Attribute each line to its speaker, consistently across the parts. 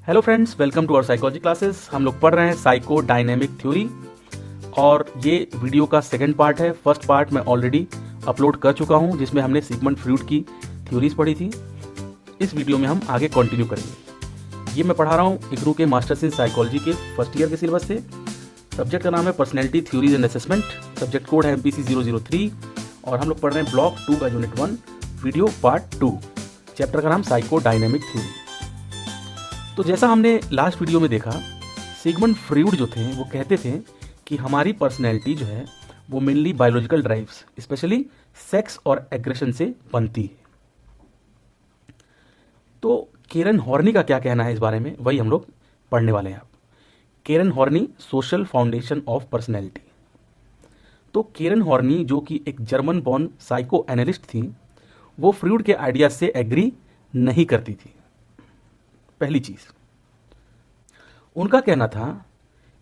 Speaker 1: Hello friends, welcome to our psychology classes. हम लोग पढ़ रहे हैं साइको डायनेमिक थ्योरी और ये वीडियो का सेकंड पार्ट है। फर्स्ट पार्ट मैं ऑलरेडी अपलोड कर चुका हूँ जिसमें हमने सिगमंड फ्रॉइड की थ्योरीज पढ़ी थी। इस वीडियो में हम आगे कंटिन्यू करेंगे। ये मैं पढ़ा रहा हूँ इग्नू के मास्टर्स इन साइकोलॉजी के फर्स्ट ईयर के सिलेबस से। सब्जेक्ट का नाम है personality theories and assessment. Subject code है MPC 003 और हम लोग पढ़ रहे हैं ब्लॉक 2 का यूनिट 1 वीडियो पार्ट 2। चैप्टर का नाम साइको डायनेमिक थ्योरी। तो जैसा हमने लास्ट वीडियो में देखा, सिगमंड फ्रॉइड जो थे वो कहते थे कि हमारी पर्सनैलिटी जो है वो mainly biological drives, specially sex और एग्रेशन से बनती है। तो केरन हॉर्नी का क्या कहना है इस बारे में, वही हम लोग पढ़ने वाले हैं। आप Karen Horney, social foundation of personality. तो केरन हॉर्नी जो कि एक जर्मन बॉर्न साइको एनालिस्ट थी, वो फ्रॉइड के आइडिया से एग्री नहीं करती थी। पहली चीज, उनका कहना था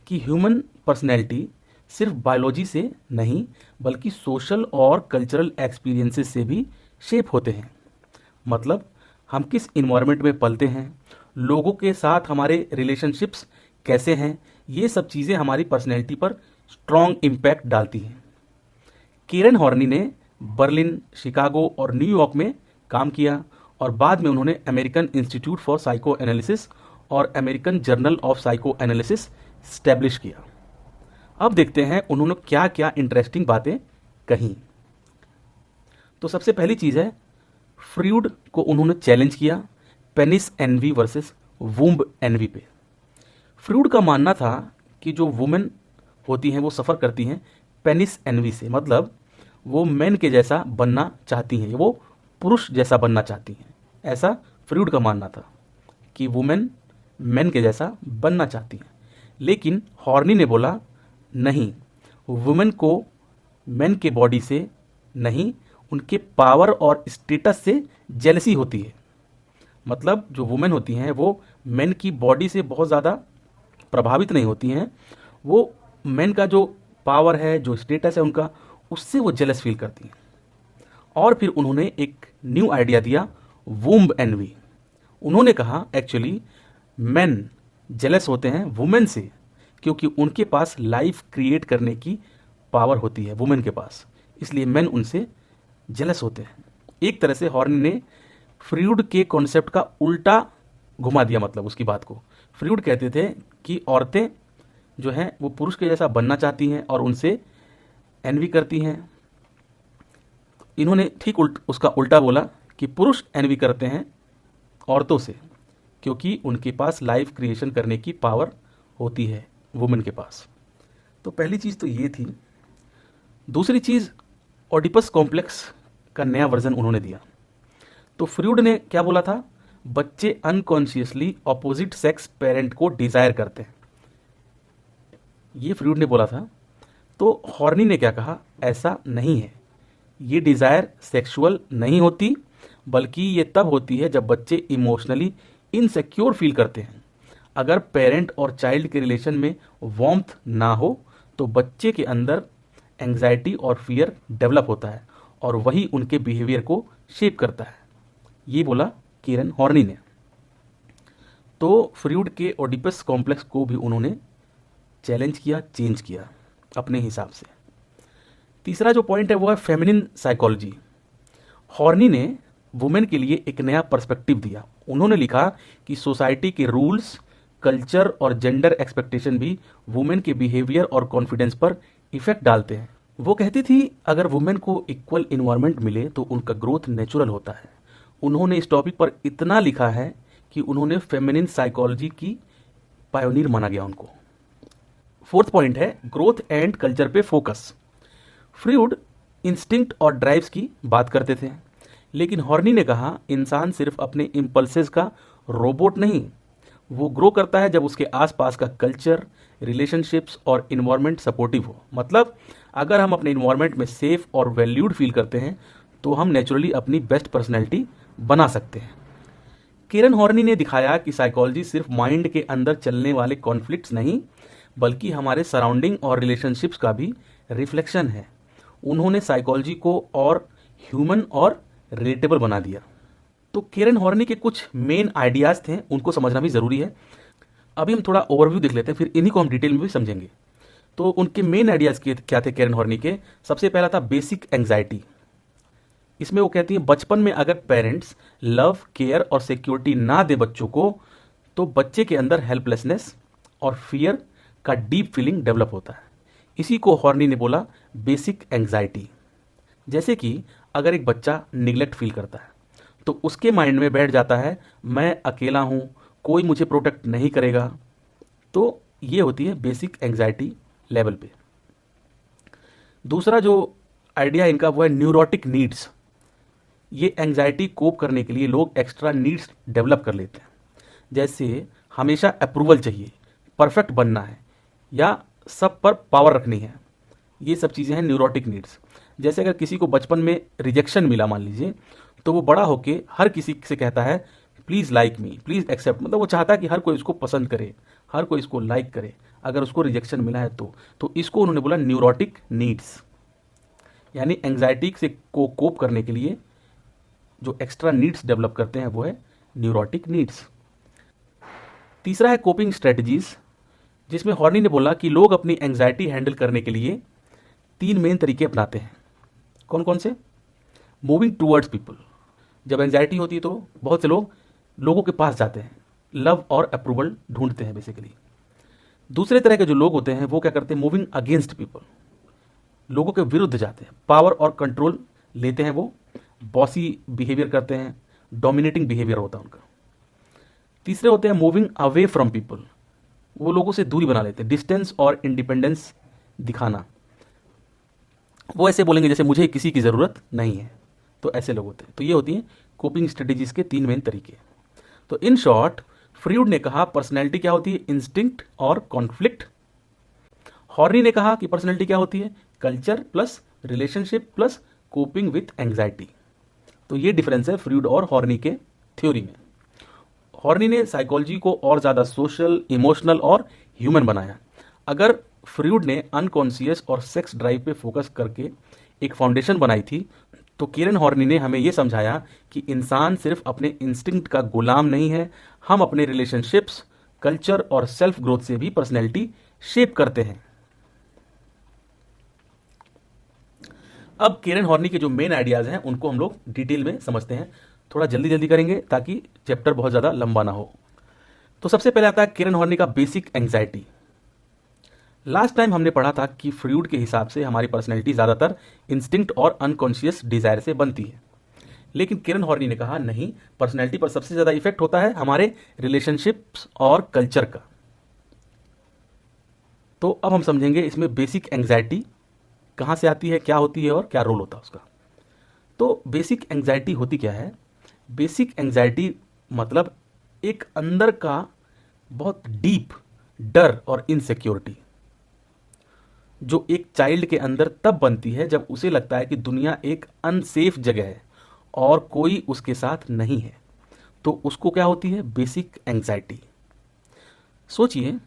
Speaker 1: कि ह्यूमन पर्सनैलिटी सिर्फ बायोलॉजी से नहीं बल्कि सोशल और कल्चरल एक्सपीरियंसेस से भी शेप होते हैं। मतलब हम किस इन्वायरमेंट में पलते हैं, लोगों के साथ हमारे रिलेशनशिप्स कैसे हैं, ये सब चीज़ें हमारी पर्सनैलिटी पर स्ट्रॉन्ग इम्पैक्ट डालती हैं। केरन हॉर्नी ने बर्लिन, शिकागो और न्यूयॉर्क में काम किया और बाद में उन्होंने American institute for psycho analysis और American journal of psycho analysis establish किया। अब देखते हैं उन्होंने क्या क्या इंटरेस्टिंग बातें कही। तो सबसे पहली चीज है, फ्रॉइड को उन्होंने चैलेंज किया penis envy versus womb envy पे। फ्रॉइड का मानना था कि जो वुमेन होती हैं वो सफ़र करती हैं पेनिस एनवी से, मतलब वो मैन के जैसा बनना चाहती हैं, वो पुरुष जैसा बनना चाहती हैं। ऐसा फ्रॉइड का मानना था कि वुमेन मैन के जैसा बनना चाहती हैं। लेकिन हॉर्नी ने बोला नहीं, वुमेन को मैन के बॉडी से नहीं, उनके पावर और स्टेटस से जेलसी होती है। मतलब जो वुमेन होती हैं वो मैन की बॉडी से बहुत ज़्यादा प्रभावित नहीं होती हैं, वो मैन का जो पावर है, जो स्टेटस है उनका, उससे वो जेलस फील करती हैं। और फिर उन्होंने एक न्यू आइडिया दिया, वूम्ब एनवी। उन्होंने कहा एक्चुअली मेन जेलस होते हैं वुमेन से क्योंकि उनके पास लाइफ क्रिएट करने की पावर होती है वुमेन के पास, इसलिए मेन उनसे जेलस होते हैं। एक तरह से हॉर्नी ने फ्रॉइड के कॉन्सेप्ट का उल्टा घुमा दिया। मतलब उसकी बात को, फ्रॉइड कहते थे कि औरतें जो हैं वो पुरुष के जैसा बनना चाहती हैं और उनसे एनवी करती हैं। इन्होंने ठीक उसका उल्टा बोला कि पुरुष एनवी करते हैं औरतों से क्योंकि उनके पास लाइफ क्रिएशन करने की पावर होती है वुमेन के पास। तो पहली चीज़ तो ये थी। दूसरी चीज़, ओडिपस कॉम्प्लेक्स का नया वर्जन उन्होंने दिया। तो फ्रॉइड ने क्या बोला था, बच्चे अनकॉन्शियसली ऑपोजिट सेक्स पेरेंट को डिजायर करते हैं, ये फ्रॉइड ने बोला था। तो हॉर्नी ने क्या कहा, ऐसा नहीं है, ये डिज़ायर सेक्सुअल नहीं होती बल्कि ये तब होती है जब बच्चे इमोशनली इनसिक्योर फील करते हैं। अगर पेरेंट और चाइल्ड के रिलेशन में वार्मथ ना हो तो बच्चे के अंदर एंग्जाइटी और फियर डेवलप होता है और वही उनके बिहेवियर को शेप करता है, ये बोला केरन हॉर्नी ने। तो फ्रॉइड के ओडिपस कॉम्प्लेक्स को भी उन्होंने चैलेंज किया, चेंज किया अपने हिसाब से। तीसरा जो पॉइंट है वो है फेमिनिन साइकोलॉजी। हॉर्नी ने वुमेन के लिए एक नया पर्सपेक्टिव दिया। उन्होंने लिखा कि सोसाइटी के रूल्स, कल्चर और जेंडर एक्सपेक्टेशन भी वुमेन के बिहेवियर और कॉन्फिडेंस पर इफेक्ट डालते हैं। वो कहती थी अगर वुमेन को इक्वल इन्वायरमेंट मिले तो उनका ग्रोथ नेचुरल होता है। उन्होंने इस टॉपिक पर इतना लिखा है कि उन्होंने फेमिनिन साइकोलॉजी की पायोनियर माना गया उनको। फोर्थ पॉइंट है ग्रोथ एंड कल्चर पे फोकस। फ्रॉइड इंस्टिंक्ट और ड्राइव्स की बात करते थे, लेकिन हॉर्नी ने कहा इंसान सिर्फ अपने इम्पल्सेस का रोबोट नहीं, वो ग्रो करता है जब उसके आसपास का कल्चर, रिलेशनशिप्स और इन्वायरमेंट सपोर्टिव हो। मतलब अगर हम अपने इन्वायरमेंट में सेफ और वैल्यूड फील करते हैं तो हम नेचुरली अपनी बेस्ट पर्सनैलिटी बना सकते हैं। केरन हॉर्नी ने दिखाया कि साइकोलॉजी सिर्फ माइंड के अंदर चलने वाले कॉन्फ्लिक्ट्स नहीं बल्कि हमारे सराउंडिंग और रिलेशनशिप्स का भी रिफ्लेक्शन है। उन्होंने साइकोलॉजी को और ह्यूमन और रिलेटेबल बना दिया। तो केरन हॉर्नी के कुछ मेन आइडियाज़ थे, उनको समझना भी ज़रूरी है। अभी हम थोड़ा ओवरव्यू देख लेते हैं, फिर इन्हीं को हम डिटेल में भी समझेंगे। तो उनके मेन आइडियाज़ क्या थे केरन हॉर्नी के? सबसे पहला था बेसिक एंग्जाइटी। इसमें वो कहती है बचपन में अगर पेरेंट्स लव, केयर और सिक्योरिटी ना दे बच्चों को, तो बच्चे के अंदर हेल्पलेसनेस और फियर का डीप फीलिंग डेवलप होता है। इसी को हॉर्नी ने बोला बेसिक एंग्जाइटी। जैसे कि अगर एक बच्चा निगलेक्ट फील करता है तो उसके माइंड में बैठ जाता है मैं अकेला हूँ, कोई मुझे प्रोटेक्ट नहीं करेगा। तो ये होती है बेसिक एंग्जाइटी लेवल पे। दूसरा जो आइडिया इनका वो है न्यूरोटिक नीड्स। ये एंग्जाइटी कोप करने के लिए लोग एक्स्ट्रा नीड्स डेवलप कर लेते हैं, जैसे हमेशा अप्रूवल चाहिए, परफेक्ट बनना है, या सब पर पावर रखनी है। ये सब चीज़ें हैं न्यूरोटिक नीड्स। जैसे अगर किसी को बचपन में रिजेक्शन मिला मान लीजिए, तो वो बड़ा होके हर किसी से कहता है please like me, please accept. मतलब वो चाहता है कि हर कोई इसको पसंद करे, हर कोई इसको लाइक करे अगर उसको रिजेक्शन मिला है तो इसको उन्होंने बोला न्यूरोटिक नीड्स। यानी एंग्जाइटी से को कोप करने के लिए जो एक्स्ट्रा नीड्स डेवलप करते हैं वो है न्यूरोटिक नीड्स। तीसरा है कोपिंग स्ट्रेटजीज, जिसमें हॉर्नी ने बोला कि लोग अपनी एंग्जाइटी हैंडल करने के लिए 3 मेन तरीके अपनाते हैं। कौन कौन से? Moving towards people. जब एंग्जाइटी होती है तो बहुत से लोग लोगों के पास जाते हैं, लव और अप्रूवल ढूंढते हैं बेसिकली। दूसरे तरह के जो लोग होते हैं वो क्या करते हैं? मूविंग अगेंस्ट पीपल, लोगों के विरुद्ध जाते हैं, पावर और कंट्रोल लेते हैं, वो बॉसी बिहेवियर करते हैं, डोमिनेटिंग बिहेवियर होता है उनका। तीसरे होते हैं मूविंग अवे फ्रॉम पीपल, वो लोगों से दूरी बना लेते हैं, डिस्टेंस और इंडिपेंडेंस दिखाना। वो ऐसे बोलेंगे जैसे मुझे किसी की ज़रूरत नहीं है, तो ऐसे लोग होते हैं। तो ये होती हैं कोपिंग स्ट्रेटेजीज के 3 मेन तरीके। तो इन शॉर्ट फ्रीड ने कहा पर्सनैलिटी क्या होती है? इंस्टिंक्ट और कॉन्फ्लिक्ट। हॉर्नी ने कहा कि पर्सनैलिटी क्या होती है? Culture plus relationship plus coping with anxiety. तो ये डिफरेंस है फ्रीड और हॉर्नी के थ्योरी में। हॉर्नी ने साइकोलॉजी को और ज़्यादा सोशल, इमोशनल और ह्यूमन बनाया। अगर फ्रीड ने अनकॉन्शियस और सेक्स ड्राइव पे फोकस करके एक फाउंडेशन बनाई थी, तो केरन हॉर्नी ने हमें यह समझाया कि इंसान सिर्फ अपने इंस्टिंक्ट का गुलाम नहीं है, हम अपने रिलेशनशिप्स, कल्चर और सेल्फ ग्रोथ से भी पर्सनैलिटी शेप करते हैं। अब केरन हॉर्नी के जो मेन आइडियाज हैं उनको हम लोग डिटेल में समझते हैं। थोड़ा जल्दी जल्दी करेंगे ताकि चैप्टर बहुत ज़्यादा लंबा ना हो। तो सबसे पहले आता है केरन हॉर्नी का बेसिक एंग्जाइटी। लास्ट टाइम हमने पढ़ा था कि फ्रीड के हिसाब से हमारी पर्सनैलिटी ज़्यादातर इंस्टिंक्ट और अनकॉन्शियस डिज़ायर से बनती है, लेकिन केरन हॉर्नी ने कहा नहीं, पर्सनैलिटी पर सबसे ज़्यादा इफेक्ट होता है हमारे रिलेशनशिप्स और कल्चर का। तो अब हम समझेंगे इसमें बेसिक एंग्जाइटी कहाँ से आती है, क्या होती है और क्या रोल होता है उसका। तो बेसिक एंग्जाइटी होती क्या है? बेसिक एंग्जाइटी मतलब एक अंदर का बहुत डीप डर और इनसिक्योरिटी, जो एक चाइल्ड के अंदर तब बनती है जब उसे लगता है कि दुनिया एक अनसेफ जगह है और कोई उसके साथ नहीं है। तो उसको क्या होती है? Basic anxiety. सोचिए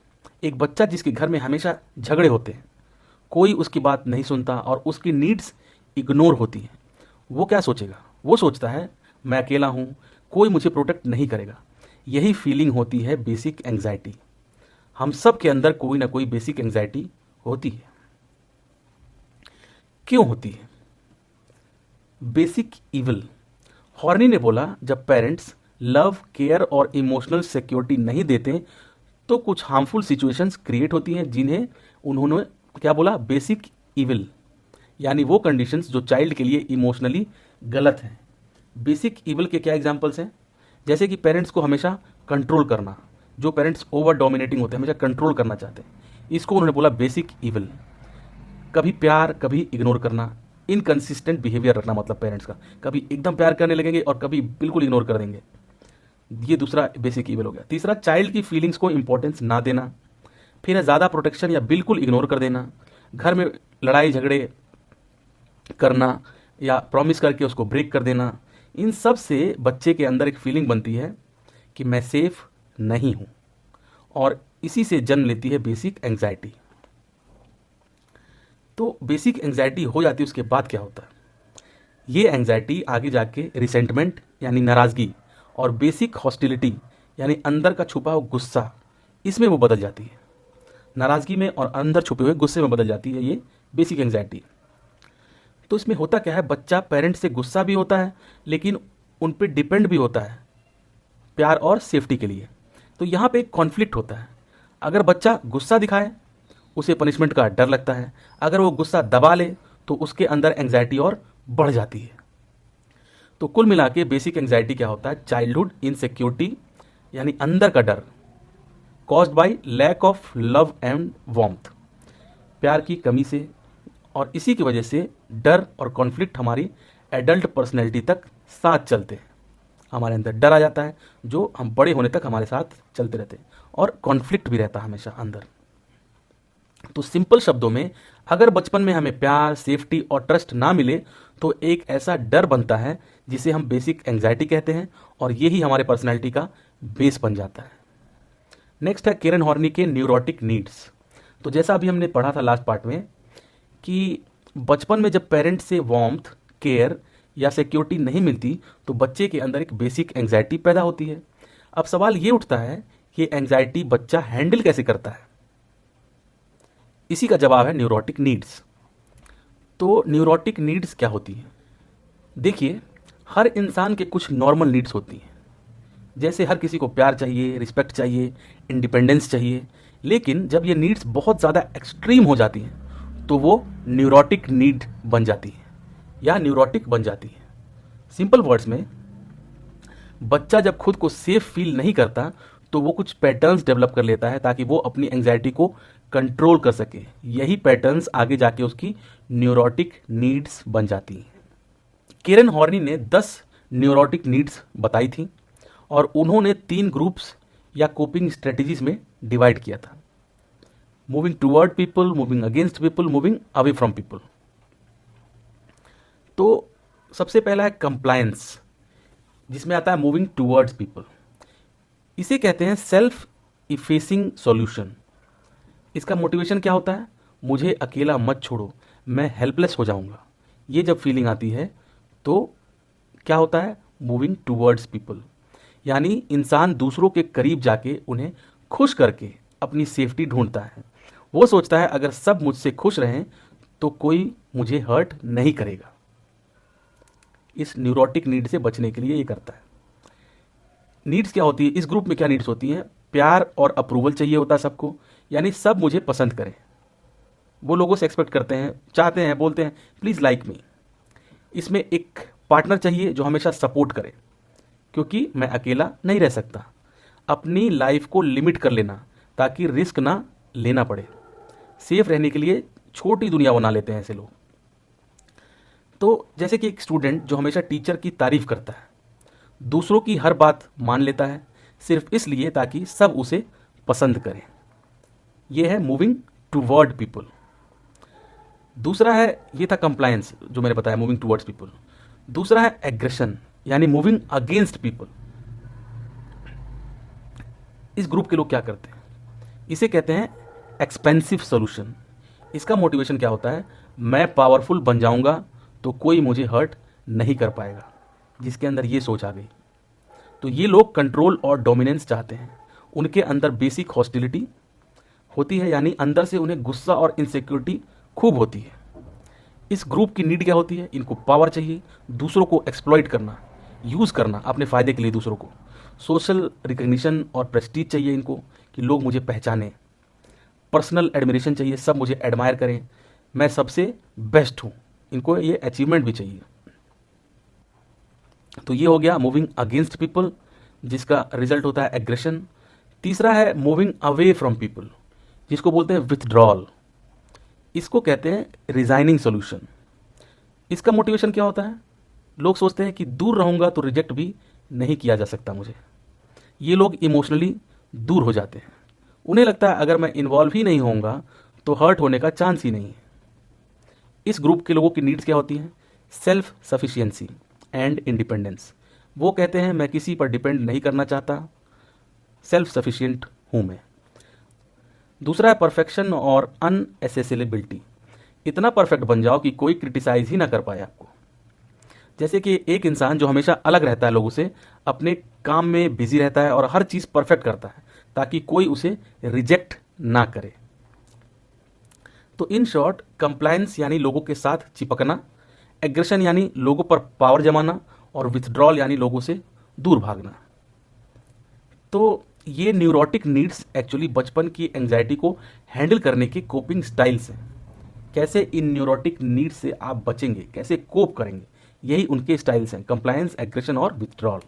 Speaker 1: एक बच्चा जिसके घर में हमेशा झगड़े होते हैं, कोई उसकी बात नहीं सुनता और उसकी नीड्स इग्नोर होती हैं, वो क्या सोचेगा? वो सोचता है मैं अकेला हूँ, कोई मुझे प्रोटेक्ट नहीं करेगा। यही फीलिंग होती है बेसिक एंग्जाइटी। हम सब के अंदर कोई ना कोई बेसिक एंग्जाइटी होती है। क्यों होती है? Basic evil. हॉर्नी ने बोला जब पेरेंट्स लव, केयर और इमोशनल सिक्योरिटी नहीं देते तो कुछ हार्मफुल सिचुएशंस क्रिएट होती हैं, जिन्हें उन्होंने क्या बोला? Basic evil. यानी वो कंडीशंस जो चाइल्ड के लिए इमोशनली गलत हैं। बेसिक इविल के क्या एग्जांपल्स हैं? जैसे कि पेरेंट्स को हमेशा कंट्रोल करना, जो पेरेंट्स ओवर डोमिनेटिंग होते हैं, हमेशा कंट्रोल करना चाहते हैं, इसको उन्होंने बोला बेसिक इविल। कभी प्यार कभी इग्नोर करना, इनकंसिस्टेंट बिहेवियर रखना, मतलब पेरेंट्स का कभी एकदम प्यार करने लगेंगे और कभी बिल्कुल इग्नोर कर देंगे, ये दूसरा बेसिक इविल हो गया। तीसरा, चाइल्ड की फीलिंग्स को इंपॉर्टेंस ना देना। फिर है ज़्यादा प्रोटेक्शन या बिल्कुल इग्नोर कर देना, घर में लड़ाई झगड़े करना या प्रॉमिस करके उसको ब्रेक कर देना। इन सब से बच्चे के अंदर एक फीलिंग बनती है कि मैं सेफ नहीं हूँ, और इसी से जन्म लेती है बेसिक एंग्जाइटी। तो बेसिक एंग्जाइटी हो जाती है, उसके बाद क्या होता है? ये एंग्जाइटी आगे जाके रिसेंटमेंट यानी नाराज़गी, और बेसिक हॉस्टिलिटी यानी अंदर का छुपा हुआ गुस्सा, इसमें वो बदल जाती है। नाराज़गी में और अंदर छुपे हुए गुस्से में बदल जाती है ये बेसिक एंग्जाइटी। तो इसमें होता क्या है, बच्चा पेरेंट्स से गुस्सा भी होता है लेकिन उन पे डिपेंड भी होता है प्यार और सेफ्टी के लिए। तो यहाँ पे एक कॉन्फ्लिक्ट होता है। अगर बच्चा गुस्सा दिखाए उसे पनिशमेंट का डर लगता है, अगर वो गुस्सा दबा ले तो उसके अंदर एंग्जाइटी और बढ़ जाती है। तो कुल मिला के बेसिक एंग्जाइटी क्या होता है, चाइल्डहुड इनसिक्योरिटी यानी अंदर का डर, caused by lack of love and warmth, प्यार की कमी से, और इसी की वजह से डर और कॉन्फ्लिक्ट हमारी एडल्ट पर्सनैलिटी तक साथ चलते हैं। हमारे अंदर डर आ जाता है जो हम बड़े होने तक हमारे साथ चलते रहते हैं, और कॉन्फ्लिक्ट भी रहता है हमेशा अंदर। तो सिंपल शब्दों में, अगर बचपन में हमें प्यार, सेफ्टी और ट्रस्ट ना मिले तो एक ऐसा डर बनता है जिसे हम बेसिक एंग्जाइटी कहते हैं, और यही हमारे पर्सनैलिटी का बेस बन जाता है। नेक्स्ट है केरन हॉर्नी के न्यूरोटिक नीड्स। तो जैसा अभी हमने पढ़ा था लास्ट पार्ट में कि बचपन में जब पेरेंट्स से वार्मथ, केयर या सिक्योरिटी नहीं मिलती तो बच्चे के अंदर एक बेसिक एंग्जाइटी पैदा होती है। अब सवाल ये उठता है कि एंग्जाइटी बच्चा हैंडल कैसे करता है। इसी का जवाब है न्यूरोटिक नीड्स। तो न्यूरोटिक नीड्स क्या होती है? देखिए, हर इंसान के कुछ नॉर्मल नीड्स होती हैं, जैसे हर किसी को प्यार चाहिए, रिस्पेक्ट चाहिए, इंडिपेंडेंस चाहिए। लेकिन जब ये नीड्स बहुत ज़्यादा एक्सट्रीम हो जाती हैं तो वो न्यूरोटिक नीड बन जाती है या न्यूरोटिक बन जाती है। सिंपल वर्ड्स में, बच्चा जब खुद को सेफ फील नहीं करता तो वो कुछ पैटर्न्स डेवलप कर लेता है ताकि वो अपनी एंग्जाइटी को कंट्रोल कर सके। यही पैटर्न्स आगे जाके उसकी न्यूरोटिक नीड्स बन जाती हैं। केरन हॉर्नी ने 10 न्यूरोटिक नीड्स बताई थी और उन्होंने 3 ग्रुप्स या कोपिंग स्ट्रेटजीज में डिवाइड किया था: moving toward people, moving against people, moving away from people. तो सबसे पहला है कंप्लायंस, जिसमें आता है मूविंग टूवर्ड्स पीपल। इसे कहते हैं सेल्फ इफेसिंग सॉल्यूशन। इसका मोटिवेशन क्या होता है? मुझे अकेला मत छोड़ो, मैं हेल्पलेस हो जाऊंगा। ये जब फीलिंग आती है तो क्या होता है? मूविंग टूवर्ड्स पीपल, यानी इंसान दूसरों के करीब जाके उन्हें खुश करके अपनी सेफ्टी ढूंढता है। वो सोचता है अगर सब मुझसे खुश रहें तो कोई मुझे हर्ट नहीं करेगा। इस न्यूरोटिक नीड से बचने के लिए ये करता है। नीड्स क्या होती है इस ग्रुप में? क्या नीड्स होती हैं? प्यार और अप्रूवल चाहिए होता है सबको, यानी सब मुझे पसंद करें। वो लोगों से एक्सपेक्ट करते हैं, चाहते हैं, बोलते हैं प्लीज़ लाइक मी। इसमें एक पार्टनर चाहिए जो हमेशा सपोर्ट करे, क्योंकि मैं अकेला नहीं रह सकता। अपनी लाइफ को लिमिट कर लेना ताकि रिस्क ना लेना पड़े। सेफ रहने के लिए छोटी दुनिया बना लेते हैं ऐसे लोग। तो जैसे कि एक स्टूडेंट जो हमेशा टीचर की तारीफ करता है, दूसरों की हर बात मान लेता है सिर्फ इसलिए ताकि सब उसे पसंद करें। यह है मूविंग टूवर्ड पीपल। दूसरा है, ये था कंप्लायंस जो मैंने बताया, मूविंग टूवर्ड्स पीपल। दूसरा है एग्रेशन, यानी मूविंग अगेंस्ट पीपल। इस ग्रुप के लोग क्या करते हैं? इसे कहते हैं एक्सपेंसिव सॉल्यूशन। इसका मोटिवेशन क्या होता है? मैं पावरफुल बन जाऊंगा तो कोई मुझे हर्ट नहीं कर पाएगा। जिसके अंदर ये सोच आ गई तो ये लोग कंट्रोल और डोमिनेंस चाहते हैं। उनके अंदर बेसिक हॉस्टिलिटी होती है, यानी अंदर से उन्हें गुस्सा और इनसिक्योरिटी खूब होती है। इस ग्रुप की नीड क्या होती है? इनको पावर चाहिए, दूसरों को एक्सप्लॉइट करना, यूज़ करना अपने फ़ायदे के लिए दूसरों को। सोशल रिकग्निशन और प्रेस्टीज चाहिए इनको कि लोग मुझे पहचानें। पर्सनल एडमिरेशन चाहिए, सब मुझे एडमायर करें, मैं सबसे बेस्ट हूँ। इनको ये अचीवमेंट भी चाहिए। तो ये हो गया मूविंग अगेंस्ट पीपल, जिसका रिजल्ट होता है एग्रेशन। तीसरा है मूविंग अवे फ्रॉम पीपल, जिसको बोलते हैं विथड्रॉल। इसको कहते हैं रिजाइनिंग सॉल्यूशन। इसका मोटिवेशन क्या होता है? लोग सोचते हैं कि दूर रहूंगा तो रिजेक्ट भी नहीं किया जा सकता मुझे। ये लोग इमोशनली दूर हो जाते हैं। उन्हें लगता है अगर मैं इन्वॉल्व ही नहीं होऊंगा तो हर्ट होने का चांस ही नहीं है। इस ग्रुप के लोगों की नीड्स क्या होती हैं? Self sufficiency and independence. वो कहते हैं मैं किसी पर डिपेंड नहीं करना चाहता, सेल्फ सफिशिएंट हूं मैं। दूसरा है परफेक्शन और अनएसेसिबिलिटी। इतना परफेक्ट बन जाओ कि कोई क्रिटिसाइज ही ना कर पाए आपको। जैसे कि एक इंसान जो हमेशा अलग रहता है लोगों से, अपने काम में बिजी रहता है और हर चीज़ परफेक्ट करता है ताकि कोई उसे रिजेक्ट ना करे। तो इन शॉर्ट, कंप्लायंस यानी लोगों के साथ चिपकना, एग्रेशन यानी लोगों पर पावर जमाना, और विथड्रॉल यानी लोगों से दूर भागना। तो ये न्यूरोटिक नीड्स एक्चुअली बचपन की एंग्जाइटी को हैंडल करने के कोपिंग स्टाइल्स हैं। कैसे इन न्यूरोटिक नीड्स से आप बचेंगे, कैसे कोप करेंगे, यही उनके स्टाइल्स हैं, कंप्लायंस, एग्रेशन और विथड्रॉल।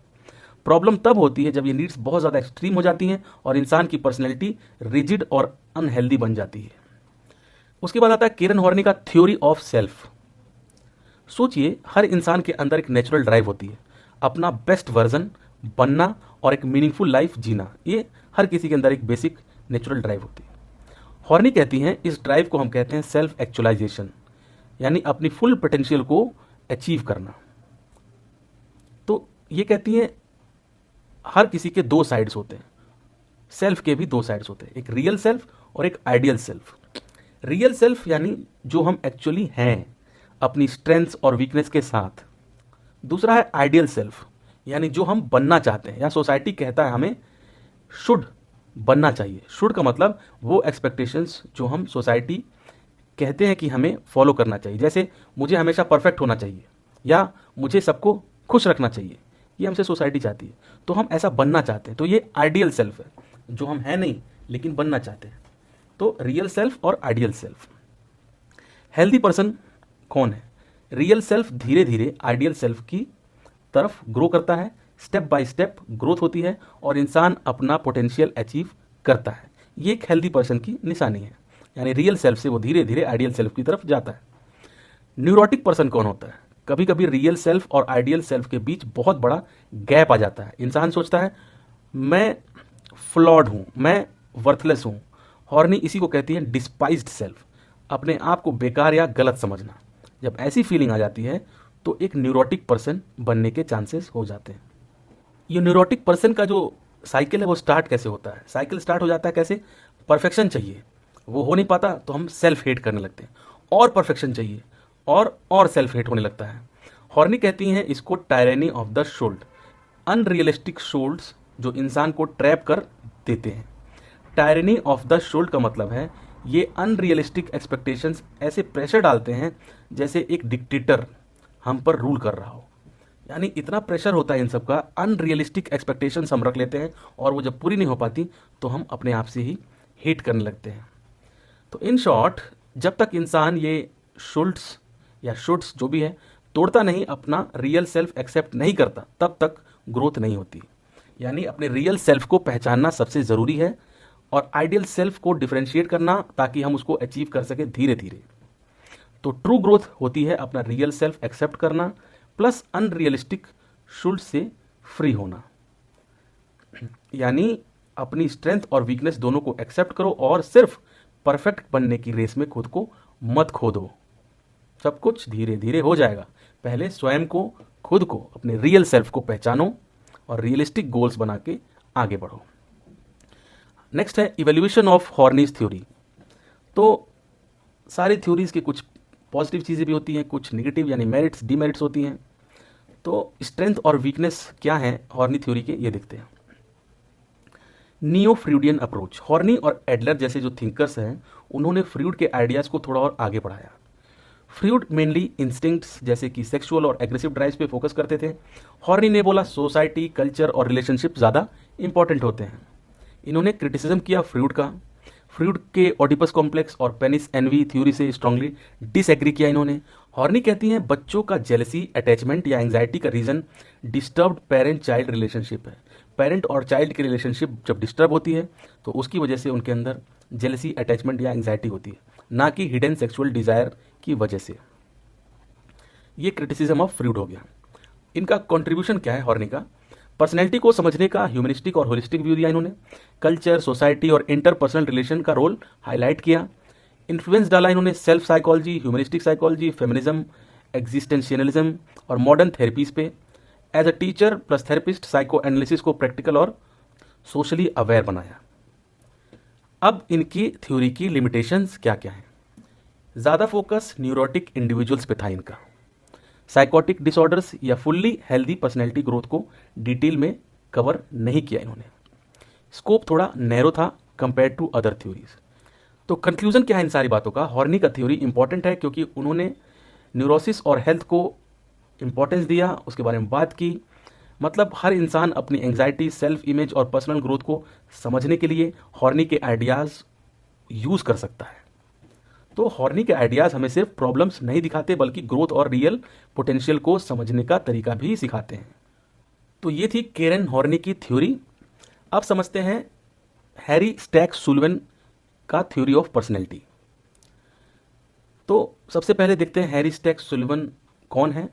Speaker 1: प्रॉब्लम तब होती है जब ये नीड्स बहुत ज़्यादा एक्सट्रीम हो जाती हैं और इंसान की पर्सनैलिटी रिजिड और अनहेल्दी बन जाती है। उसके बाद आता है केरन हॉर्नी का थ्योरी ऑफ सेल्फ। सोचिए, हर इंसान के अंदर एक नेचुरल ड्राइव होती है, अपना बेस्ट वर्जन बनना और एक मीनिंगफुल लाइफ जीना। ये हर किसी के अंदर एक बेसिक नेचुरल ड्राइव होती है। हॉर्नी कहती हैं इस ड्राइव को हम कहते हैं सेल्फ एक्चुअलाइजेशन, यानी अपनी फुल पोटेंशियल को अचीव करना। तो ये कहती हैं हर किसी के दो साइड्स होते हैं, सेल्फ के भी दो साइड्स होते हैं, एक रियल सेल्फ और एक आइडियल सेल्फ। रियल सेल्फ यानी जो हम एक्चुअली हैं अपनी स्ट्रेंथ्स और वीकनेस के साथ। दूसरा है आइडियल सेल्फ, यानी जो हम बनना चाहते हैं या सोसाइटी कहता है हमें शुड बनना चाहिए। शुड का मतलब वो एक्सपेक्टेशंस जो हम सोसाइटी कहते हैं कि हमें फॉलो करना चाहिए, जैसे मुझे हमेशा परफेक्ट होना चाहिए या मुझे सबको खुश रखना चाहिए, ये हमसे सोसाइटी चाहती है, तो हम ऐसा बनना चाहते हैं। तो ये आइडियल सेल्फ है, जो हम हैं नहीं लेकिन बनना चाहते हैं। तो रियल सेल्फ और आइडियल सेल्फ। हेल्दी पर्सन कौन है? रियल सेल्फ धीरे धीरे आइडियल सेल्फ की तरफ ग्रो करता है, स्टेप बाय स्टेप ग्रोथ होती है और इंसान अपना पोटेंशियल अचीव करता है। ये एक हेल्दी पर्सन की निशानी है, यानी रियल सेल्फ से वो धीरे धीरे आइडियल सेल्फ की तरफ जाता है। न्यूरोटिक पर्सन कौन होता है? कभी कभी रियल सेल्फ और आइडियल सेल्फ के बीच बहुत बड़ा गैप आ जाता है। इंसान सोचता है मैं फ्लॉड हूँ, मैं वर्थलेस हूँ। हॉर्नी इसी को कहती है डिस्पाइज्ड सेल्फ, अपने आप को बेकार या गलत समझना। जब ऐसी फीलिंग आ जाती है तो एक न्यूरोटिक पर्सन बनने के चांसेस हो जाते हैं। ये न्यूरोटिक पर्सन का जो साइकिल है वो स्टार्ट कैसे होता है? साइकिल स्टार्ट हो जाता है कैसे? परफेक्शन चाहिए, वो हो नहीं पाता तो हम सेल्फ हेट करने लगते हैं, और परफेक्शन चाहिए और सेल्फ हेट होने लगता है। हॉर्नी कहती हैं इसको tyranny of the should, unrealistic shoulds जो इंसान को ट्रैप कर देते हैं। टायरेनी ऑफ द शोल्ड का मतलब है ये अनरियलिस्टिक एक्सपेक्टेशंस ऐसे प्रेशर डालते हैं जैसे एक डिक्टेटर हम पर रूल कर रहा हो। यानी इतना प्रेशर होता है इन सब का, अनरियलिस्टिक एक्सपेक्टेशंस हम रख लेते हैं और वो जब पूरी नहीं हो पाती तो हम अपने आप से ही हेट करने लगते हैं। तो इन शॉर्ट, जब तक इंसान ये शुल्ड्स या शुड्स जो भी है तोड़ता नहीं, अपना रियल सेल्फ एक्सेप्ट नहीं करता, तब तक ग्रोथ नहीं होती। यानी अपने रियल सेल्फ को पहचानना सबसे ज़रूरी है और आइडियल सेल्फ को डिफरेंशिएट करना ताकि हम उसको अचीव कर सके धीरे धीरे। तो ट्रू ग्रोथ होती है अपना रियल सेल्फ एक्सेप्ट करना प्लस अनरियलिस्टिक शुल्ड से फ्री होना। यानी अपनी स्ट्रेंथ और वीकनेस दोनों को एक्सेप्ट करो और सिर्फ परफेक्ट बनने की रेस में खुद को मत खो दो। सब कुछ धीरे धीरे हो जाएगा। पहले स्वयं को, खुद को, अपने रियल सेल्फ को पहचानो और रियलिस्टिक गोल्स बना के आगे बढ़ो। नेक्स्ट है इवैल्यूएशन ऑफ हॉर्नीज थ्योरी। तो सारी थ्योरीज की कुछ पॉजिटिव चीज़ें भी होती हैं, कुछ नेगेटिव यानी मेरिट्स डीमेरिट्स होती हैं। तो स्ट्रेंथ और वीकनेस क्या है हॉर्नी थ्योरी के, ये देखते हैं। Neo Freudian approach. हॉर्नी और एडलर जैसे जो थिंकर्स हैं उन्होंने फ्रूड के आइडियाज़ को थोड़ा और आगे बढ़ाया। फ्रूड मेनली इंस्टिंक्ट्स जैसे कि सेक्सुअल और एग्रेसिव ड्राइव्स पे फोकस करते थे। हॉर्नी ने बोला सोसाइटी, कल्चर और रिलेशनशिप ज़्यादा इंपॉर्टेंट होते हैं। इन्होंने क्रिटिसिज्म किया फ्रूड का। फ्रूड के ओडिपस कॉम्प्लेक्स और पेनिस एनवी थ्योरी से स्ट्रांगली डिसएग्री किया इन्होंने। हॉर्नी कहती हैं बच्चों का जेलसी, अटैचमेंट या एंग्जाइटी का reason disturbed parent child relationship है। पेरेंट और चाइल्ड की रिलेशनशिप जब डिस्टर्ब होती है तो उसकी वजह से उनके अंदर जेलसी, अटैचमेंट या एंग्जाइटी होती है, ना कि हिडन सेक्सुअल डिज़ायर की वजह से। ये क्रिटिसिज्म ऑफ फ्रूड हो गया। इनका कंट्रीब्यूशन क्या है हॉर्नी का? पर्सनैलिटी को समझने का ह्यूमनिस्टिक और होलिस्टिक व्यू दिया इन्होंने। कल्चर, सोसाइटी और इंटरपर्सनल रिलेशन का रोल हाईलाइट किया। इन्फ्लुएंस डाला इन्होंने self psychology, humanistic psychology, feminism, existentialism और मॉडर्न थेरेपीज पे। As a teacher plus therapist psycho analysis को प्रैक्टिकल और सोशली अवेयर बनाया। अब इनकी थ्योरी की लिमिटेशंस क्या क्या हैं? ज़्यादा फोकस न्यूरोटिक इंडिविजुअल्स पे था इनका। साइकोटिक डिसऑर्डर्स या फुल्ली हेल्दी पर्सनैलिटी ग्रोथ को डिटेल में कवर नहीं किया इन्होंने। स्कोप थोड़ा नैरो था कंपेयर टू अदर थ्योरीज। तो कंक्लूजन क्या है इन सारी बातों का? हॉर्नी का थ्योरी इंपॉर्टेंट है क्योंकि उन्होंने न्यूरोसिस और हेल्थ को इंपॉर्टेंस दिया, उसके बारे में बात की। मतलब हर इंसान अपनी एंग्जाइटी, सेल्फ इमेज और पर्सनल ग्रोथ को समझने के लिए हॉर्नी के आइडियाज़ यूज़ कर सकता है। तो हॉर्नी के आइडियाज़ हमें सिर्फ प्रॉब्लम्स नहीं दिखाते बल्कि ग्रोथ और रियल पोटेंशियल को समझने का तरीका भी सिखाते हैं। तो ये थी केरन हॉर्नी की थ्योरी। अब समझते हैं हैरी स्टैक सुलिवन का थ्योरी ऑफ पर्सनैलिटी। तो सबसे पहले देखते हैं हैरी स्टैक सुलिवन कौन है।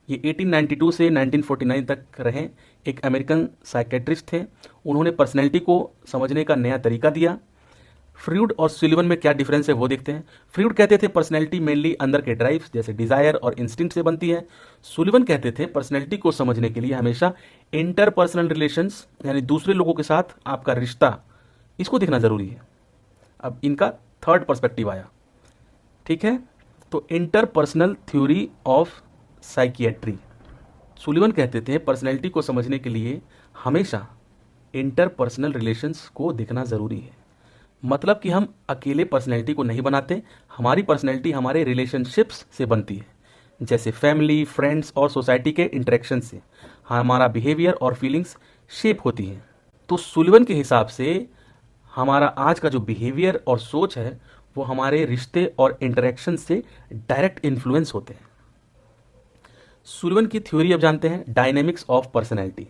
Speaker 1: ये 1892 से 1949 तक रहे एक अमेरिकन साइकेट्रिस्ट थे। उन्होंने पर्सनैलिटी को समझने का नया तरीका दिया। फ्रूड और सुलिवन में क्या डिफरेंस है वो देखते हैं। फ्रूड कहते थे पर्सनैलिटी मेनली अंदर के ड्राइव्स जैसे डिजायर और इंस्टिंक्ट से बनती है। सुलिवन कहते थे पर्सनैलिटी को समझने के लिए हमेशा इंटरपर्सनल रिलेशंस यानी दूसरे लोगों के साथ आपका रिश्ता, इसको देखना जरूरी है। अब इनका थर्ड पर्सपेक्टिव आया, ठीक है। तो interpersonal theory of psychiatry. Sullivan कहते थे पर्सनैलिटी को समझने के लिए हमेशा इंटरपर्सनल रिलेशंस को देखना ज़रूरी है। मतलब कि हम अकेले पर्सनैलिटी को नहीं बनाते, हमारी पर्सनैलिटी हमारे रिलेशनशिप्स से बनती है, जैसे फैमिली, फ्रेंड्स और सोसाइटी के इंटरेक्शन से हमारा बिहेवियर और फीलिंग्स शेप होती हैं। तो सुलिवन के हिसाब से हमारा आज का जो बिहेवियर और सोच है वो हमारे रिश्ते और इंटरेक्शन से डायरेक्ट इन्फ्लुएंस होते हैं। सुलिवन की थ्योरी अब जानते हैं, डायनेमिक्स ऑफ पर्सनैलिटी।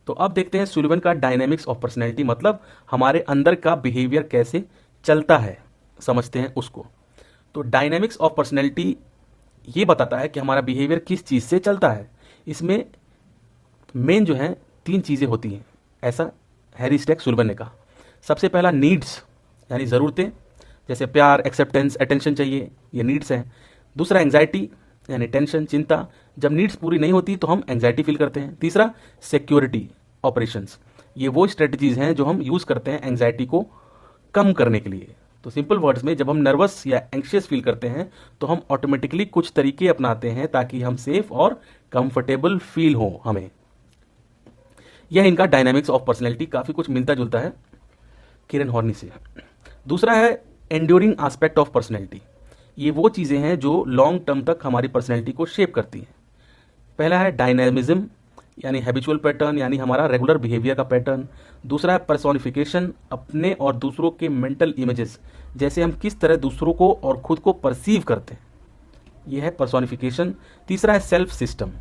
Speaker 1: तो अब देखते हैं सुलिवन का डायनेमिक्स ऑफ पर्सनैलिटी, मतलब हमारे अंदर का बिहेवियर कैसे चलता है, समझते हैं उसको। तो डायनेमिक्स ऑफ पर्सनैलिटी ये बताता है कि हमारा बिहेवियर किस चीज़ से चलता है। इसमें मेन जो है 3 चीज़ें होती हैं, ऐसा हैरी स्टैक सुलिवन ने कहा। सबसे पहला नीड्स यानी ज़रूरतें, जैसे प्यार, एक्सेप्टेंस, अटेंशन चाहिए, ये नीड्स हैं। दूसरा एंग्जाइटी यानी टेंशन, चिंता, जब नीड्स पूरी नहीं होती तो हम एंग्जाइटी फील करते हैं। तीसरा सिक्योरिटी ऑपरेशंस, ये वो स्ट्रेटजीज हैं जो हम यूज़ करते हैं एंग्जाइटी को कम करने के लिए। तो सिंपल वर्ड्स में जब हम नर्वस या एंग्शियस फील करते हैं तो हम ऑटोमेटिकली कुछ तरीके अपनाते हैं ताकि हम सेफ और कंफर्टेबल फील हो हमें। यह इनका डायनामिक्स ऑफ पर्सनैलिटी काफ़ी कुछ मिलता जुलता है केरन हॉर्नी से। दूसरा है एंड्योरिंग एस्पेक्ट ऑफ पर्सनैलिटी। ये वो चीज़ें हैं जो लॉन्ग टर्म तक हमारी पर्सनैलिटी को शेप करती हैं। पहला है डायनेमिज्म यानी हैबिचुअल पैटर्न, यानी हमारा रेगुलर बिहेवियर का पैटर्न। दूसरा है पर्सोनिफिकेशन, अपने और दूसरों के मेंटल इमेजेस, जैसे हम किस तरह दूसरों को और खुद को परसीव करते हैं, यह है पर्सोनिफिकेशन। तीसरा है सेल्फ सिस्टम,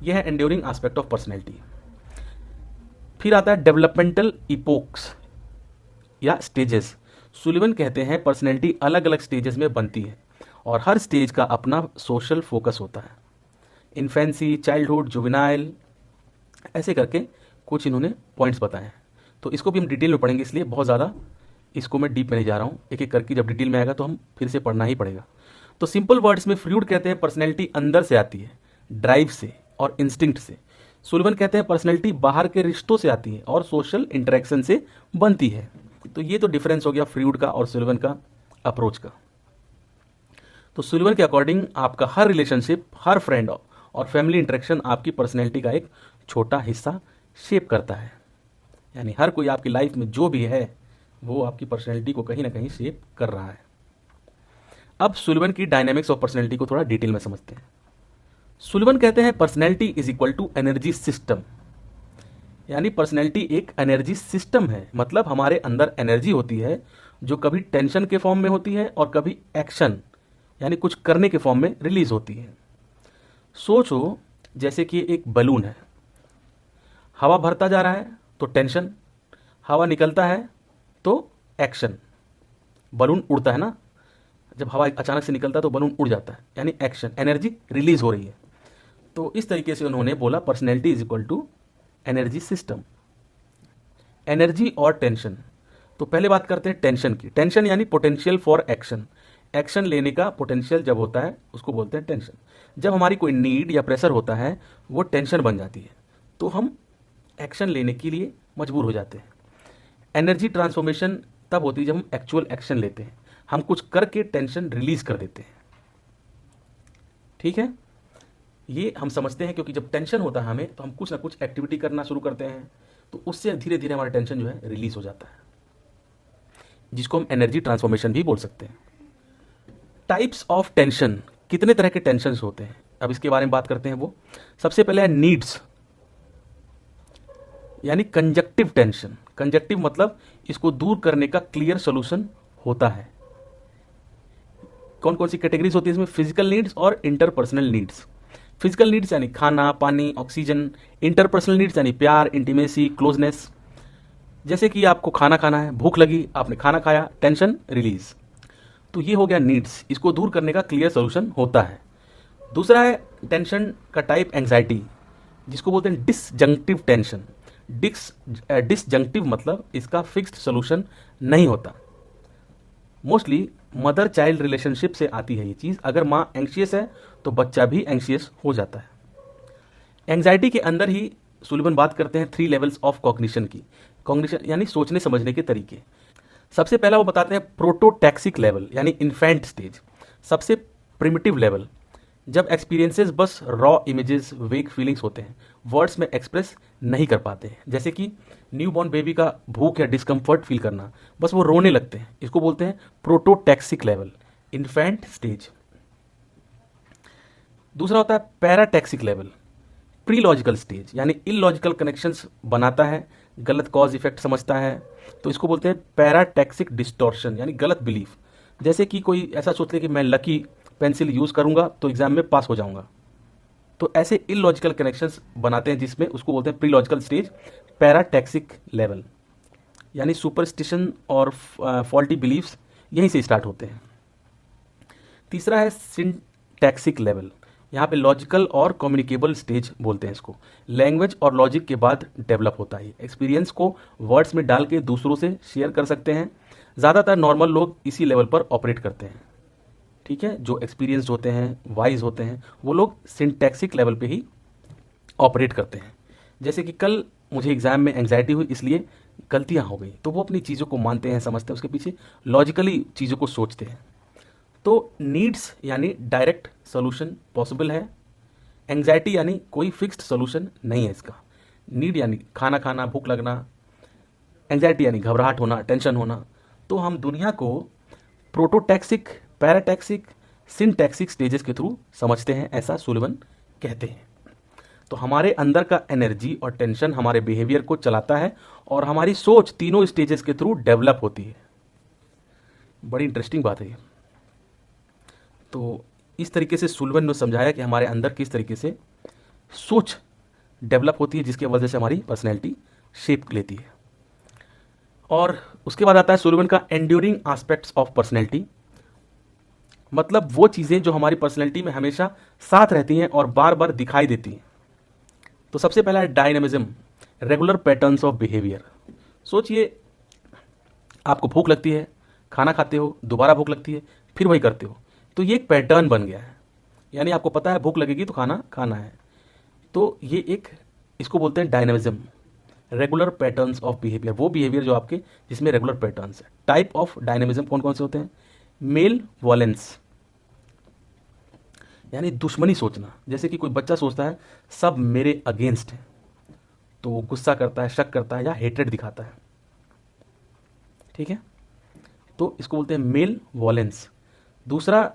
Speaker 1: यह है एंड्योरिंग एस्पेक्ट ऑफ पर्सनैलिटी। फिर आता है डेवलपमेंटल इपोक्स या स्टेजेस। सुलिवन कहते हैं पर्सनैलिटी अलग अलग स्टेजेस में बनती है और हर स्टेज का अपना सोशल फोकस होता है। इन्फेंसी, चाइल्डहुड, जुवेनाइल, ऐसे करके कुछ इन्होंने पॉइंट्स बताए हैं। तो इसको भी हम डिटेल में पढ़ेंगे, इसलिए बहुत ज़्यादा इसको मैं डीप में नहीं जा रहा हूँ। एक एक करके जब डिटेल में आएगा तो हम फिर से पढ़ना ही पड़ेगा। तो सिंपल वर्ड्स में फ्रूड कहते हैं पर्सनैलिटी अंदर से आती है, ड्राइव से और इंस्टिंक्ट से। सुलिवन कहते हैं पर्सनैलिटी बाहर के रिश्तों से आती है और सोशल इंटरेक्शन से बनती है। तो ये तो डिफरेंस हो गया फ्रूड का और सुलिवन का अप्रोच का। तो सुलिवन के अकॉर्डिंग आपका हर रिलेशनशिप, हर फ्रेंड और फैमिली इंटरेक्शन आपकी पर्सनैलिटी का एक छोटा हिस्सा शेप करता है। यानी हर कोई आपकी लाइफ में जो भी है वो आपकी पर्सनैलिटी को कहीं ना कहीं शेप कर रहा है। अब सुलिवन की डायनामिक्स ऑफ पर्सनैलिटी को थोड़ा डिटेल में समझते हैं। सुलिवन कहते हैं personality is equal to energy system, यानी पर्सनैलिटी एक एनर्जी सिस्टम है। मतलब हमारे अंदर एनर्जी होती है जो कभी टेंशन के फॉर्म में होती है और कभी एक्शन यानी कुछ करने के फॉर्म में रिलीज होती है। सोचो जैसे कि एक बलून है, हवा भरता जा रहा है तो टेंशन, हवा निकलता है तो एक्शन, बलून उड़ता है ना, जब हवा अचानक से निकलता है तो बलून उड़ जाता है, यानी एक्शन, एनर्जी रिलीज हो रही है। तो इस तरीके से उन्होंने बोला personality is equal to energy system. Energy और टेंशन, तो पहले बात करते हैं टेंशन की। टेंशन यानी पोटेंशियल फॉर एक्शन, एक्शन लेने का पोटेंशियल जब होता है उसको बोलते हैं टेंशन। जब हमारी कोई नीड या प्रेशर होता है वो टेंशन बन जाती है, तो हम एक्शन लेने के लिए मजबूर हो जाते हैं। एनर्जी ट्रांसफॉर्मेशन तब होती है जब हम एक्चुअल एक्शन लेते हैं, हम कुछ करके टेंशन रिलीज कर देते हैं, ठीक है। ये हम समझते हैं क्योंकि जब टेंशन होता है हमें तो हम कुछ ना कुछ एक्टिविटी करना शुरू करते हैं, तो उससे धीरे धीरे हमारा टेंशन जो है रिलीज हो जाता है, जिसको हम एनर्जी ट्रांसफॉर्मेशन भी बोल सकते हैं। टाइप्स ऑफ टेंशन, कितने तरह के टेंशन होते हैं, अब इसके बारे में बात करते हैं। वो सबसे पहले है नीड्स, यानी कंजक्टिव टेंशन। कंजक्टिव मतलब इसको दूर करने का क्लियर सोल्यूशन होता है। कौन कौन सी कैटेगरीज होती है इसमें? फिजिकल नीड्स और इंटरपर्सनल नीड्स। फिजिकल नीड्स यानी खाना, पानी, ऑक्सीजन। इंटरपर्सनल नीड्स यानी प्यार, इंटीमेसी, क्लोजनेस। जैसे कि आपको खाना खाना है, भूख लगी, आपने खाना खाया, टेंशन रिलीज। तो ये हो गया नीड्स, इसको दूर करने का क्लियर सोल्यूशन होता है। दूसरा है टेंशन का टाइप एंग्जाइटी, जिसको बोलते हैं डिसजंक्टिव टेंशन। डिसजंक्टिव मतलब इसका फिक्स्ड सोल्यूशन नहीं होता। मोस्टली मदर चाइल्ड रिलेशनशिप से आती है ये चीज़। अगर माँ एंग्शियस है तो बच्चा भी एंग्शियस हो जाता है। एंग्जाइटी के अंदर ही सुलिवन बात करते हैं 3 लेवल्स ऑफ कॉग्निशन की। कॉग्निशन यानी सोचने समझने के तरीके। सबसे पहला वो बताते हैं प्रोटोटैक्सिक लेवल, यानी इन्फेंट स्टेज, सबसे प्रिमिटिव लेवल, जब एक्सपीरियंसेस बस रॉ इमेजेस, वेक फीलिंग्स होते हैं, वर्ड्स में एक्सप्रेस नहीं कर पाते हैं। जैसे कि न्यूबॉर्न बेबी का भूख या डिस्कम्फर्ट फील करना, बस वो रोने लगते हैं, इसको बोलते हैं प्रोटोटैक्सिक लेवल, इन्फेंट स्टेज। दूसरा होता है पैराटैक्सिक लेवल, प्री लॉजिकल स्टेज, यानी इलॉजिकल कनेक्शंस बनाता है, गलत कॉज इफेक्ट समझता है, तो इसको बोलते हैं पैराटैक्सिक डिस्टॉर्शन, यानी गलत बिलीफ। जैसे कि कोई ऐसा सोच ले कि मैं लकी पेंसिल यूज करूंगा तो एग्जाम में पास हो जाऊंगा, तो ऐसे इलॉजिकल कनेक्शंस बनाते हैं, जिसमें उसको बोलते हैं प्री लॉजिकल स्टेज, पैराटैक्सिक लेवल। यानी सुपरस्टिशन और फॉल्टी बिलीफ्स यहीं से स्टार्ट होते हैं। तीसरा है सिंटैक्सिक लेवल, यहाँ पे लॉजिकल और कम्युनिकेबल स्टेज बोलते हैं इसको। लैंग्वेज और लॉजिक के बाद डेवलप होता है। एक्सपीरियंस को वर्ड्स में डाल के दूसरों से शेयर कर सकते हैं। ज़्यादातर नॉर्मल लोग इसी लेवल पर ऑपरेट करते हैं, ठीक है। जो एक्सपीरियंस्ड होते हैं, वाइज होते हैं, वो लोग सिंटैक्सिक लेवल पे ही ऑपरेट करते हैं। जैसे कि कल मुझे एग्जाम में एंग्जाइटी हुई, इसलिए गलतियां हो गई, तो वो अपनी चीज़ों को मानते हैं, समझते हैं, उसके पीछे लॉजिकली चीज़ों को सोचते हैं। तो नीड्स यानी डायरेक्ट सोल्यूशन पॉसिबल है, एंग्जाइटी यानी कोई फिक्स्ड सोल्यूशन नहीं है इसका। नीड यानी खाना खाना, भूख लगना, एंग्जाइटी यानी घबराहट होना, टेंशन होना। तो हम दुनिया को प्रोटोटैक्सिक, पैराटैक्सिक, सिंटैक्सिक स्टेजेस के थ्रू समझते हैं, ऐसा सुलिवन कहते हैं। तो हमारे अंदर का एनर्जी और टेंशन हमारे बिहेवियर को चलाता है, और हमारी सोच तीनों स्टेजेस के थ्रू डेवलप होती है। बड़ी इंटरेस्टिंग बात है ये। तो इस तरीके से सुलिवन ने समझाया कि हमारे अंदर किस तरीके से सोच डेवलप होती है, जिसकी वजह से हमारी पर्सनैलिटी शेप लेती है। और उसके बाद आता है सुलिवन का एंड्यूरिंग एस्पेक्ट्स ऑफ पर्सनैलिटी, मतलब वो चीज़ें जो हमारी पर्सनैलिटी में हमेशा साथ रहती हैं और बार बार दिखाई देती हैं। तो सबसे पहला है dynamism, regular patterns of behaviour. सोचिए, आपको भूख लगती है, खाना खाते हो, दोबारा भूख लगती है, फिर वही करते हो, तो ये एक पैटर्न बन गया है। यानी आपको पता है भूख लगेगी तो खाना खाना है। तो ये एक, इसको बोलते हैं dynamism, regular patterns of behaviour. वो बिहेवियर जो आपके जिसमें रेगुलर पैटर्न्स है। टाइप ऑफ डायनेमिज्म कौन कौन से होते हैं? मेल वॉलेंस, यानी दुश्मनी सोचना। जैसे कि कोई बच्चा सोचता है सब मेरे अगेंस्ट है, तो वो गुस्सा करता है, शक करता है या हेट्रेड दिखाता है, ठीक है। तो इसको बोलते हैं मेल वॉलेंस। दूसरा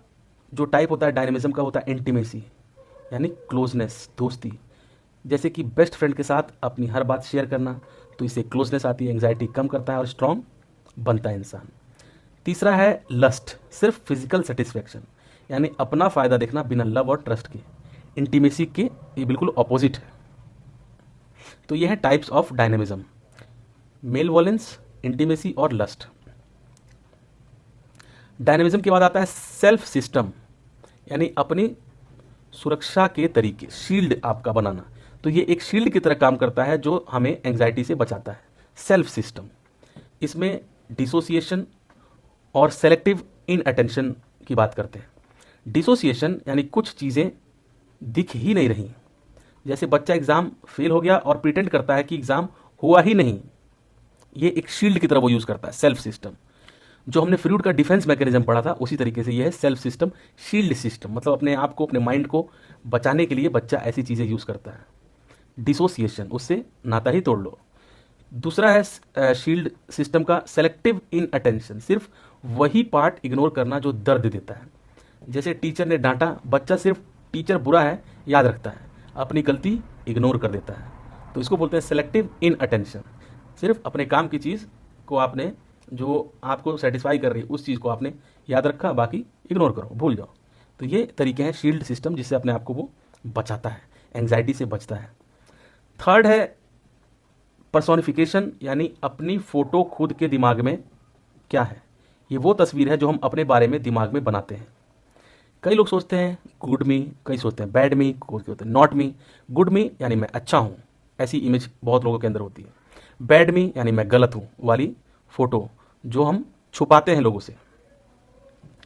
Speaker 1: जो टाइप होता है डायनेमिज्म का होता है इंटीमेसी, यानी क्लोजनेस, दोस्ती। जैसे कि बेस्ट फ्रेंड के साथ अपनी हर बात शेयर करना, तो इससे क्लोजनेस आती है, एंग्जाइटी कम करता है और स्ट्रांग बनता है इंसान। तीसरा है लस्ट, सिर्फ फिजिकल सेटिस्फेक्शन, यानी अपना फायदा देखना बिना लव और ट्रस्ट के। इंटीमेसी के ये बिल्कुल ऑपोजिट है। तो ये है types of dynamism, malevolence, intimacy और लस्ट। डायनेमिज्म के बाद आता है सेल्फ सिस्टम, यानी अपनी सुरक्षा के तरीके, शील्ड आपका बनाना। तो ये एक शील्ड की तरह काम करता है जो हमें एंग्जाइटी से बचाता है, सेल्फ सिस्टम। इसमें डिसोसिएशन और सेलेक्टिव इन अटेंशन की बात करते हैं। डिसोसिएशन यानी कुछ चीज़ें दिख ही नहीं रही, जैसे बच्चा एग्ज़ाम फेल हो गया और प्रिटेंड करता है कि एग्ज़ाम हुआ ही नहीं। ये एक शील्ड की तरह वो यूज़ करता है, सेल्फ सिस्टम। जो हमने फ्रूड का डिफेंस मैकेनिज्म पढ़ा था उसी तरीके से ये है सेल्फ सिस्टम शील्ड सिस्टम, मतलब अपने आप को, अपने माइंड को बचाने के लिए बच्चा ऐसी चीज़ें यूज़ करता है। डिसोसिएशन, उससे नाता ही तोड़ लो। दूसरा है शील्ड सिस्टम का सेलेक्टिव इन अटेंशन, सिर्फ वही पार्ट इग्नोर करना जो दर्द देता है। जैसे टीचर ने डांटा, बच्चा सिर्फ टीचर बुरा है याद रखता है, अपनी गलती इग्नोर कर देता है, तो इसको बोलते हैं सेलेक्टिव इन अटेंशन। सिर्फ अपने काम की चीज़ को आपने, जो आपको सेटिस्फाई कर रही है उस चीज़ को आपने याद रखा, बाकी इग्नोर करो, भूल जाओ। तो ये तरीके हैं शील्ड सिस्टम जिससे अपने आप को वो बचाता है, एंग्जाइटी से बचता है। थर्ड है पर्सोनिफिकेशन, यानी अपनी फोटो खुद के दिमाग में क्या है, ये वो तस्वीर है जो हम अपने बारे में दिमाग में बनाते हैं। कई लोग सोचते हैं गुड मी, कई सोचते हैं बैड मी, कोई सोचते हैं नॉट मी। गुड मी यानी मैं अच्छा हूँ, ऐसी इमेज बहुत लोगों के अंदर होती है। बैड मी यानी मैं गलत हूँ वाली फोटो जो हम छुपाते हैं लोगों से।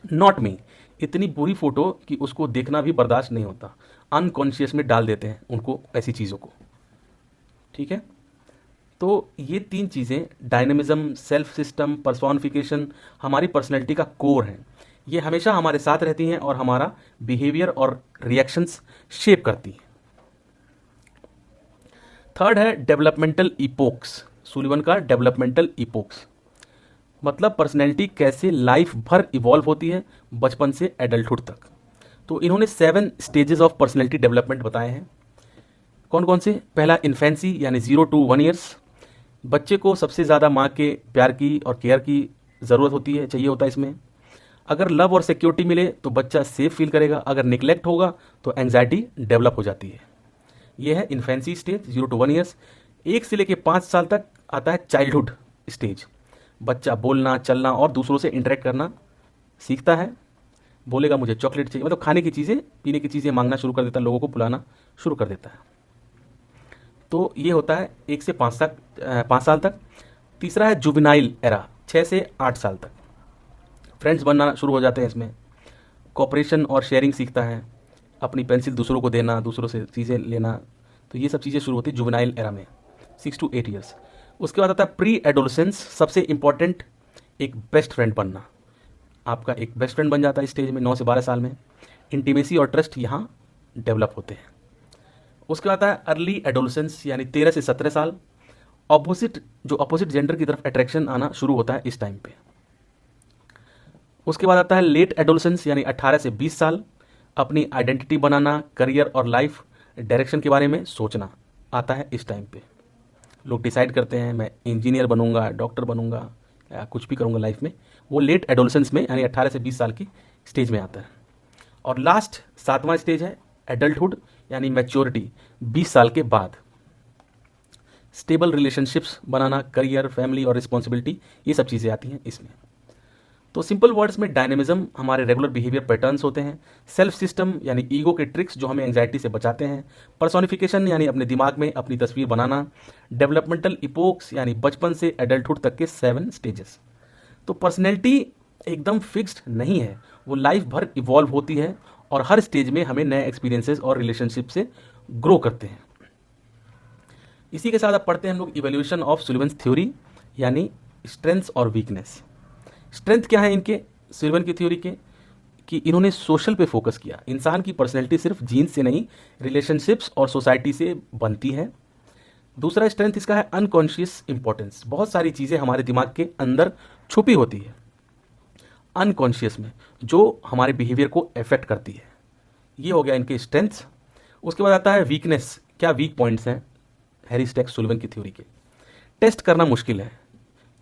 Speaker 1: नॉट मी, इतनी बुरी फोटो कि उसको देखना भी बर्दाश्त नहीं होता, अनकॉन्शियस में डाल देते हैं उनको, ऐसी चीज़ों को। ठीक है, तो ये तीन चीज़ें, डायनेमिज्म, सेल्फ सिस्टम, पर्सोनिफिकेशन, हमारी पर्सनैलिटी का कोर है। ये हमेशा हमारे साथ रहती हैं और हमारा बिहेवियर और रिएक्शंस शेप करती हैं। थर्ड है डेवलपमेंटल इपोक्स, सुलिवन का डेवलपमेंटल इपोक्स, मतलब पर्सनैलिटी कैसे लाइफ भर इवॉल्व होती है, बचपन से एडल्टहुड तक। तो इन्होंने 7 स्टेजेस ऑफ पर्सनैलिटी डेवलपमेंट बताए हैं। कौन कौन से? पहला इन्फेंसी यानी 0 to 1 ईयर्स, बच्चे को सबसे ज़्यादा माँ के प्यार की और केयर की ज़रूरत होती है, चाहिए होता है इसमें। अगर लव और सिक्योरिटी मिले तो बच्चा सेफ फील करेगा, अगर निगलेक्ट होगा तो एंग्जाइटी डेवलप हो जाती है। यह है इन्फेंसी स्टेज 0 to 1 ईयर्स। 1 से लेकर 5 साल तक आता है चाइल्डहुड स्टेज, बच्चा बोलना, चलना और दूसरों से इंटरेक्ट करना सीखता है। बोलेगा मुझे चॉकलेट चाहिए, मतलब खाने की चीज़ें, पीने की चीज़ें मांगना शुरू कर देता है, लोगों को बुलाना शुरू कर देता है। तो ये होता है 1 से 5 साल तक। तीसरा है जुवेनाइल एरा, 6 से 8 साल तक। फ्रेंड्स बनना शुरू हो जाते हैं इसमें, कोऑपरेशन और शेयरिंग सीखता है, अपनी पेंसिल दूसरों को देना, दूसरों से चीज़ें लेना, तो ये सब चीज़ें शुरू होती है जुवेनाइल एरा में, 6 to 8 ईयर्स। उसके बाद आता है प्री एडोलेसेंस, सबसे इंपॉर्टेंट एक बेस्ट फ्रेंड बनना। आपका एक बेस्ट फ्रेंड बन जाता है स्टेज में 9 से 12 साल में। इंटीमेसी और ट्रस्ट यहाँ डेवलप होते हैं। उसके बाद आता है अर्ली एडोलेसेंस यानी 13 से 17 साल। अपोजिट जेंडर की तरफ अट्रैक्शन आना शुरू होता है इस टाइम पे। उसके बाद आता है लेट एडोलेसेंस यानी 18 से 20 साल। अपनी आइडेंटिटी बनाना, करियर और लाइफ डायरेक्शन के बारे में सोचना आता है इस टाइम पे। लोग डिसाइड करते हैं मैं इंजीनियर बनूंगा, डॉक्टर बनूंगा या कुछ भी करूंगा लाइफ में, वो लेट एडोलेसेंस में यानी 18 से 20 साल की स्टेज में आता है। और लास्ट 7वां स्टेज है एडल्टहुड यानी मैच्योरिटी, 20 साल के बाद। स्टेबल रिलेशनशिप्स बनाना, करियर, फैमिली और रिस्पॉन्सिबिलिटी, ये सब चीज़ें आती हैं इसमें। तो सिंपल वर्ड्स में डायनेमिज्म हमारे रेगुलर बिहेवियर पैटर्न्स होते हैं। सेल्फ सिस्टम यानी ईगो के ट्रिक्स जो हमें एंग्जाइटी से बचाते हैं। पर्सोनिफिकेशन यानी अपने दिमाग में अपनी तस्वीर बनाना। डेवलपमेंटल इपोक्स यानी बचपन से एडल्टहुड तक के 7 स्टेजेस। तो पर्सनैलिटी एकदम फिक्स्ड नहीं है, वो लाइफ भर इवॉल्व होती है और हर स्टेज में हमें नए एक्सपीरियंसेस और रिलेशनशिप से ग्रो करते हैं। इसी के साथ अब पढ़ते हैं हम लोग इवोल्यूशन ऑफ सुलिवन्स थ्योरी यानी स्ट्रेंथ्स और वीकनेस। स्ट्रेंथ क्या है इनके, सुलिवन की थ्योरी के, कि इन्होंने सोशल पे फोकस किया। इंसान की पर्सनैलिटी सिर्फ जीन्स से नहीं, रिलेशनशिप्स और सोसाइटी से बनती है। दूसरा स्ट्रेंथ इसका है अनकॉन्शियस इंपॉर्टेंस, बहुत सारी चीज़ें हमारे दिमाग के अंदर छुपी होती है अनकॉन्शियस में, जो हमारे बिहेवियर को अफेक्ट करती है। ये हो गया इनके स्ट्रेंथ्स। उसके बाद आता है वीकनेस, क्या वीक पॉइंट्स हैं हैरी स्टैक्स सुलिवन की थ्योरी के। टेस्ट करना मुश्किल है,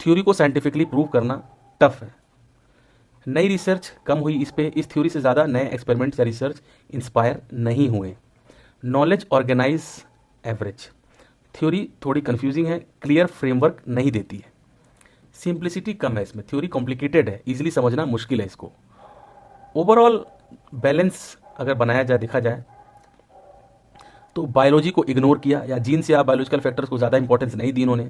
Speaker 1: थ्योरी को साइंटिफिकली प्रूव करना टफ है। नई रिसर्च कम हुई इस पे, इस थ्योरी से ज़्यादा नए एक्सपेरिमेंट्स या रिसर्च इंस्पायर नहीं हुए। नॉलेज ऑर्गेनाइज एवरेज, थ्योरी थोड़ी कंफ्यूजिंग है, क्लियर फ्रेमवर्क नहीं देती है। सिंप्लिसिटी कम है इसमें, थ्योरी कॉम्प्लिकेटेड है, इजीली समझना मुश्किल है इसको। ओवरऑल बैलेंस अगर बनाया जाए, देखा जाए तो बायोलॉजी को इग्नोर किया या जीन्स या बायोलॉजिकल फैक्टर्स को ज़्यादा इंपॉर्टेंस नहीं दी इन्होंने।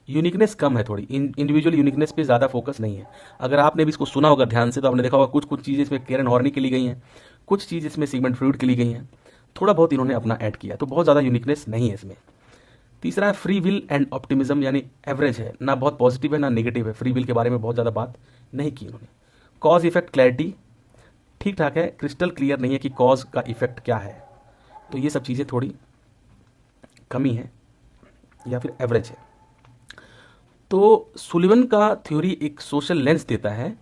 Speaker 1: यूनिकनेस कम है थोड़ी, इंडिविजुअल यूनिकनेस पे ज़्यादा फोकस नहीं है। अगर आपने भी इसको सुना होगा ध्यान से तो आपने देखा होगा कुछ चीज़ें इसमें केरन हॉर्नी के ली गई हैं, कुछ चीज़ इसमें सिगमंड फ्रॉइड के ली गई हैं, थोड़ा बहुत इन्होंने अपना ऐड किया, तो बहुत ज़्यादा यूनिकनेस नहीं है इसमें। तीसरा है फ्री विल एंड ऑप्टिमिज्म, यानी एवरेज है, ना बहुत पॉजिटिव है ना नेगेटिव है। फ्री विल के बारे में बहुत ज़्यादा बात नहीं की उन्होंने। कॉज इफेक्ट क्लैरिटी ठीक ठाक है, क्रिस्टल क्लियर नहीं है कि कॉज का इफेक्ट क्या है। तो ये सब चीज़ें थोड़ी कमी है या फिर एवरेज है। तो सुलिवन का थ्योरी एक सोशल लेंस देता है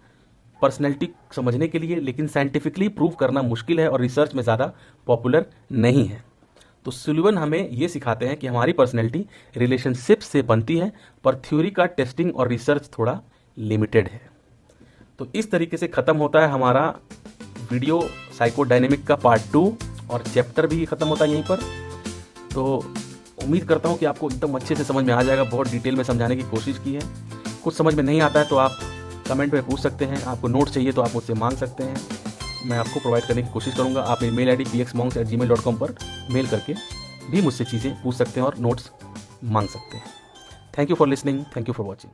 Speaker 1: पर्सनैलिटी समझने के लिए, लेकिन साइंटिफिकली प्रूव करना मुश्किल है और रिसर्च में ज़्यादा पॉपुलर नहीं है। तो सुलिवन हमें ये सिखाते हैं कि हमारी पर्सनैलिटी रिलेशनशिप से बनती है, पर थ्योरी का टेस्टिंग और रिसर्च थोड़ा लिमिटेड है। तो इस तरीके से ख़त्म होता है हमारा वीडियो साइकोडायनेमिक का पार्ट 2 और चैप्टर भी ख़त्म होता है यहीं पर। तो उम्मीद करता हूँ कि आपको एकदम अच्छे से समझ में आ जाएगा। बहुत डिटेल में समझाने की कोशिश की है। कुछ समझ में नहीं आता है तो आप कमेंट में पूछ सकते हैं। आपको नोट चाहिए तो आप मुझसे मांग सकते हैं, मैं आपको प्रोवाइड करने की कोशिश करूँगा। आप मेरी मेल ID pxmonks@gmail.com पर मेल करके भी मुझसे चीज़ें पूछ सकते हैं और नोट्स मांग सकते हैं। Thank you for listening, thank you for watching.